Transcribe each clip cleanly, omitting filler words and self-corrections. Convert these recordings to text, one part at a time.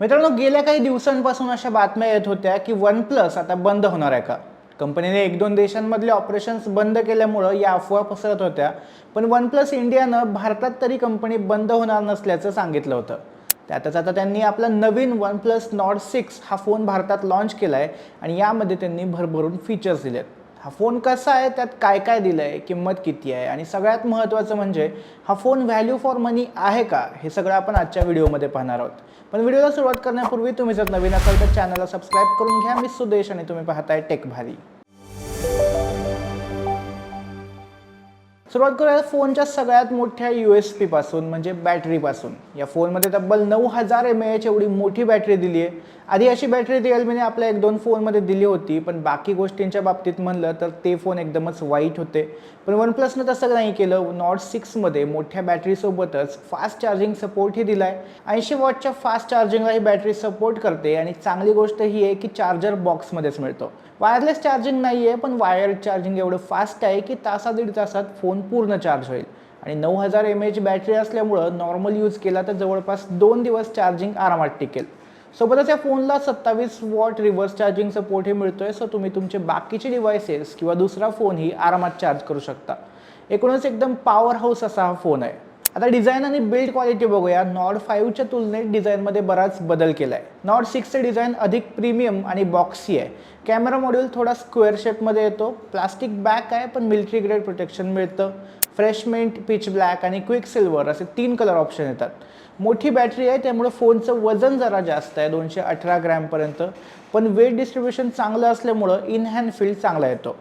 मित्रांनो, गेल्या काही दिवसांपासून अशा बातम्या येत होत्या की वन प्लस आता बंद होणार आहे का. कंपनीने एक दोन देशांमधले ऑपरेशन्स बंद केल्यामुळं या अफवा पसरत होत्या. पण वन प्लस इंडियानं भारतात तरी कंपनी बंद होणार नसल्याचं सांगितलं होतं. त्यातच आता त्यांनी आपला नवीन वन प्लस नॉर्ड 6 हा फोन भारतात लॉन्च केला आहे आणि यामध्ये त्यांनी भरभरून फीचर्स दिलेत. हा फोन कसा आहे, त्यात काय काय दिलं आहे, किंमत किती आहे आणि सगळ्यात महत्त्वाचं म्हणजे हा फोन व्हॅल्यू फॉर मनी आहे का, हे सगळं आपण आजच्या व्हिडिओमध्ये पाहणार आहोत. पण व्हिडिओला सुरुवात करण्यापूर्वी तुम्ही जर नवीन असाल तर चॅनलला सबस्क्राईब करून घ्या. मी सुदेश आणि तुम्ही पाहताय टेक भारी. सुरुवात करूया फोनच्या सगळ्यात मोठ्या USP पासून, म्हणजे बॅटरीपासून. या फोनमध्ये तब्बल 9000 mAh एवढी मोठी बॅटरी दिली आहे. आधी अशी बॅटरी रिअलमीने आपल्या एक दोन फोनमध्ये दिली होती, पण बाकी गोष्टींच्या बाबतीत म्हणलं तर ते फोन एकदमच वाईट होते. पण वन प्लसनं तसं नाही केलं. नॉर्ड 6मध्ये मोठ्या बॅटरीसोबतच फास्ट चार्जिंग सपोर्टही दिला आहे. 80 वॉटच्या फास्ट चार्जिंगला ही बॅटरी सपोर्ट करते आणि चांगली गोष्ट ही आहे की चार्जर बॉक्समध्येच मिळतो. वायरलेस चार्जिंग नाही आहे, पण वायर्ड चार्जिंग एवढं फास्ट आहे की दीड तासात फोन पूर्ण चार्ज होईल. आणि 9000 mAh बॅटरी असल्यामुळं नॉर्मल यूज केला तर जवळपास 2 दिवस चार्जिंग आरामात टिकेल. सोबतच या फोनला 27 वॉट रिव्हर्स चार्जिंग सपोर्टही मिळतोय. सो तुम्ही तुमचे बाकीचे डिव्हायसेस किंवा दुसरा फोनही आरामात चार्ज करू शकता. एकूणच एकदम पॉवर हाऊस असा हा फोन आहे. आता डिझाईन आणि बिल्ड क्वालिटी बघूया. नॉर्ड 5च्या तुलनेत डिझाईनमध्ये बराच बदल केला आहे. नॉर्ड 6चे डिझाईन अधिक प्रीमियम आणि बॉक्सी आहे. कॅमेरा मॉड्यूल थोडा स्क्वेअर शेपमध्ये येतो. प्लास्टिक बॅक आहे, पण मिलिटरी ग्रेड प्रोटेक्शन मिळतं. फ्रेश मिंट, पिच ब्लॅक आणि क्विक सिल्वर असे 3 कलर ऑप्शन येतात. मोठी बॅटरी आहे, त्यामुळे फोनचं वजन जरा जास्त आहे, 218 ग्रॅमपर्यंत. पण वेट डिस्ट्रीब्युशन चांगलं असल्यामुळं इन हँड फील चांगला येतो.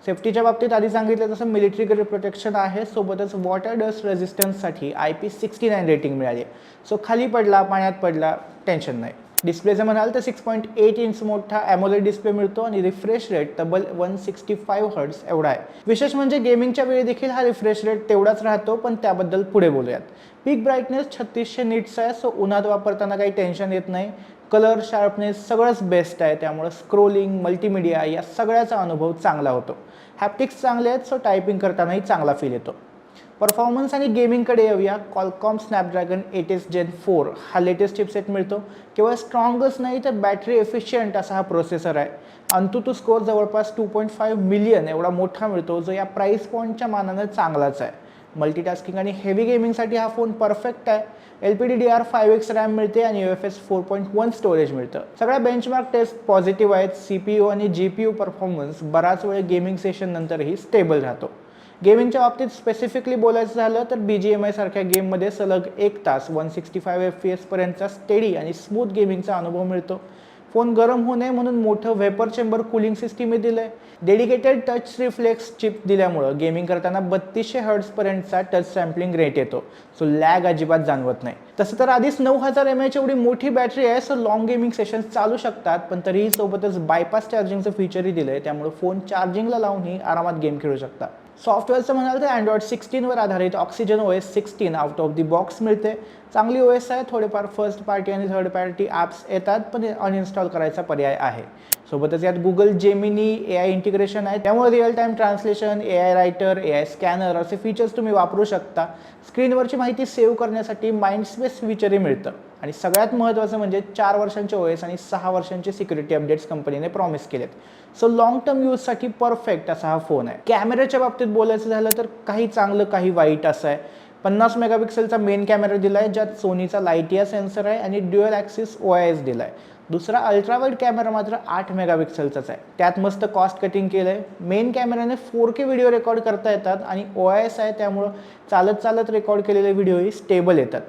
सेफ्टीच्या बाबतीत आधी सांगितलं तसं मिलिटरी ग्रेड प्रोटेक्शन आहे. सोबतच वॉटर डस्ट रेजिस्टन्ससाठी IP69 रेटिंग मिळाली. सो खाली पडला, पाण्यात पडला, टेन्शन नाही. डिस्प्लेचं म्हणाल तर 6.8 इंच मोठा ॲमोलेड डिस्प्ले मिळतो आणि रिफ्रेश रेट तब्बल 165 हर्ट्ज एवढा आहे. विशेष म्हणजे गेमिंगच्या वेळी देखील हा रिफ्रेश रेट तेवढाच राहतो, पण त्याबद्दल पुढे बोलूयात. पीक ब्राईटनेस 3600 निट्स आहे. सो उन्हात वापरताना काही टेन्शन येत नाही. कलर शार्पनेस सगळंच बेस्ट आहे, त्यामुळे स्क्रोलिंग, मल्टीमीडिया या सगळ्याचा अनुभव चांगला होतो. हॅप्टिक्स चांगले आहेत, सो टायपिंग करतानाही चांगला फील येतो. परफॉर्मन्स आणि गेमिंगकडे येऊया. Qualcomm Snapdragon 8s Gen 4 हा लेटेस्ट चिपसेट मिळतो. केवळ स्ट्रॉंगच नाही तर बॅटरी एफिशियंट असा हा प्रोसेसर आहे. AnTuTu स्कोअर जवळपास 2.5 मिलियन एवढा मोठा मिळतो, जो या प्राईस पॉईंटच्या मानानं चांगलाच आहे. मल्टीटास्किंग आणि हेवी गेमिंगसाठी हा फोन परफेक्ट आहे. LPDDR5X रॅम मिळते आणि UFS 4.1 स्टोरेज मिळतं. सगळ्या बेंचमार्क टेस्ट पॉझिटिव्ह आहेत. CPU आणि GPU परफॉर्मन्स बराच वेळ गेमिंग सेशन नंतरही स्टेबल राहतो. गेमिंगच्या बाबतीत स्पेसिफिकली बोलायचं झालं तर BGMI सारख्या गेममध्ये सलग 1 तास 165 FPS पर्यंतचा स्टेडी आणि स्मूथ गेमिंगचा अनुभव मिळतो. फोन गरम होऊ नये म्हणून मोठं व्हेपर चेंबर कूलिंग सिस्टीमही दिलं आहे. डेडिकेटेड टच रिफ्लेक्स चिप दिल्यामुळं गेमिंग करताना 3200 हर्ट्जपर्यंतचा टच सॅम्पलिंग रेट येतो. सो लॅग अजिबात जाणवत नाही. तसं तर आधीच 9000 mAh एवढी मोठी बॅटरी आहे, सो लॉंग गेमिंग सेशन्स चालू शकतात. पण तरीही सोबतच बायपास चार्जिंगचं फीचरही दिलं आहे, त्यामुळे फोन चार्जिंगला लावूनही आरामात गेम खेळू शकता. सॉफ्टवेअरचं म्हणाल तर Android 16वर आधारित Oxygen OS 16 out of the box मिळते. चांगली OS आहे. थोडेफार फर्स्ट पार्टी आणि थर्ड पार्टी ॲप्स येतात, पण अनइन्स्टॉल करायचा पर्याय आहे. सोबतच यात Google Gemini AI इंटिग्रेशन आहे, त्यामुळे real time translation, AI writer, AI scanner असे फीचर्स तुम्ही वापरू शकता. स्क्रीनवरची माहिती सेव्ह करण्यासाठी माइंडस्पेस फीचरही मिळतं. आणि सगळ्यात महत्त्वाचं म्हणजे 4 वर्षांचे OS आणि 6 वर्षांचे सिक्युरिटी अपडेट्स कंपनीने प्रॉमिस केलेत. सो लॉंग टर्म यूजसाठी परफेक्ट असा हा फोन आहे. कॅमेऱ्याच्या बाबतीत बोलायचं झालं तर काही चांगलं काही वाईट असं आहे. 50 मेगापिक्सेलचा मेन कॅमेरा दिला आहे, ज्यात सोनीचा लाईटिया सेन्सर आहे आणि ड्युअल ॲक्सिस OIS दिला आहे. दुसरा अल्ट्रा वाईड कॅमेरा मात्र 8 मेगापिक्सेलचाच आहे. त्यात मस्त कॉस्ट कटिंग केलं आहे. मेन कॅमेऱ्याने 4K व्हिडिओ रेकॉर्ड करता येतात आणि OIS आहे, त्यामुळं चालत चालत रेकॉर्ड केलेले व्हिडिओही स्टेबल येतात.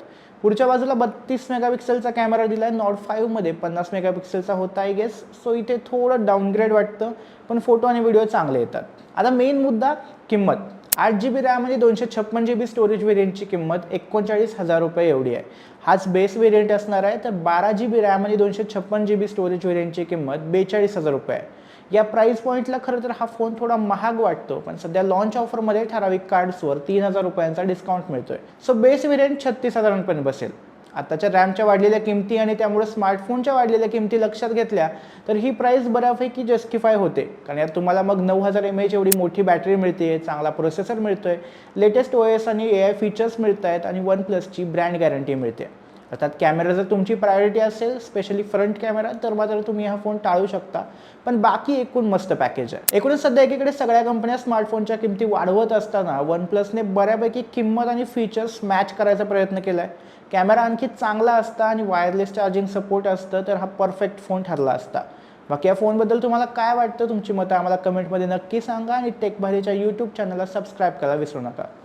पुढच्या बाजूला 32 मेगापिक्सेलचा कॅमेरा दिला आहे. नॉर्ड 5मध्ये 50 मेगापिक्सेलचा होता आय गेस. सो इथे थोडं डाऊनग्रेड वाटतं, पण फोटो आणि व्हिडिओ चांगले येतात. आता मेन मुद्दा किंमत. 8GB रॅम आणि 256GB स्टोरेज व्हेरियंटची किंमत 39,000 रुपये एवढी आहे. हाच बेस व्हेरियंट असणार आहे. तर 12GB रॅम आणि 256GB स्टोरेज व्हेरियंटची किंमत 42,000 रुपये आहे. या प्राईस पॉईंटला खरं तर हा फोन थोडा महाग वाटतो, पण सध्या लॉन्च ऑफरमध्ये ठराविक कार्ड्सवर 3000 रुपयांचा डिस्काउंट मिळतोय. सो बेस व्हेरियंट 36,000 रुपयांनी बसेल. आताच्या रॅमच्या वाढलेल्या किमती आणि त्यामुळे स्मार्टफोनच्या वाढलेल्या किमती लक्षात घेतल्या तर ही प्राईस बऱ्यापैकी जस्टिफाय होते. कारण यात तुम्हाला मग 9000 mAh एवढी मोठी बॅटरी मिळते, चांगला प्रोसेसर मिळतोय, लेटेस्ट OS आणि AI फीचर्स मिळत आहेत आणि वन प्लसची ब्रँड गॅरंटी मिळते. अर्थात कॅमेरा जर तुमची प्रायोरिटी असेल, स्पेशली फ्रंट कॅमेरा, तर मात्र तुम्ही हा फोन टाळू शकता. पण बाकी एकूण मस्त पॅकेज आहे. एकूणच सध्या एकीकडे सगळ्या कंपन्या स्मार्टफोनच्या किमती वाढवत असताना OnePlusने बऱ्यापैकी किंमत आणि फीचर्स मॅच करायचा प्रयत्न केला आहे. कॅमेरा आणखी चांगला असता आणि वायरलेस चार्जिंग सपोर्ट असतं तर हा परफेक्ट फोन ठरला असता. बाकी या फोनबद्दल तुम्हाला काय वाटतं? तुमची मतं आम्हाला कमेंटमध्ये नक्की सांगा आणि टेक भारीच्या यूट्यूब चॅनलला सबस्क्राईब करायला विसरू नका.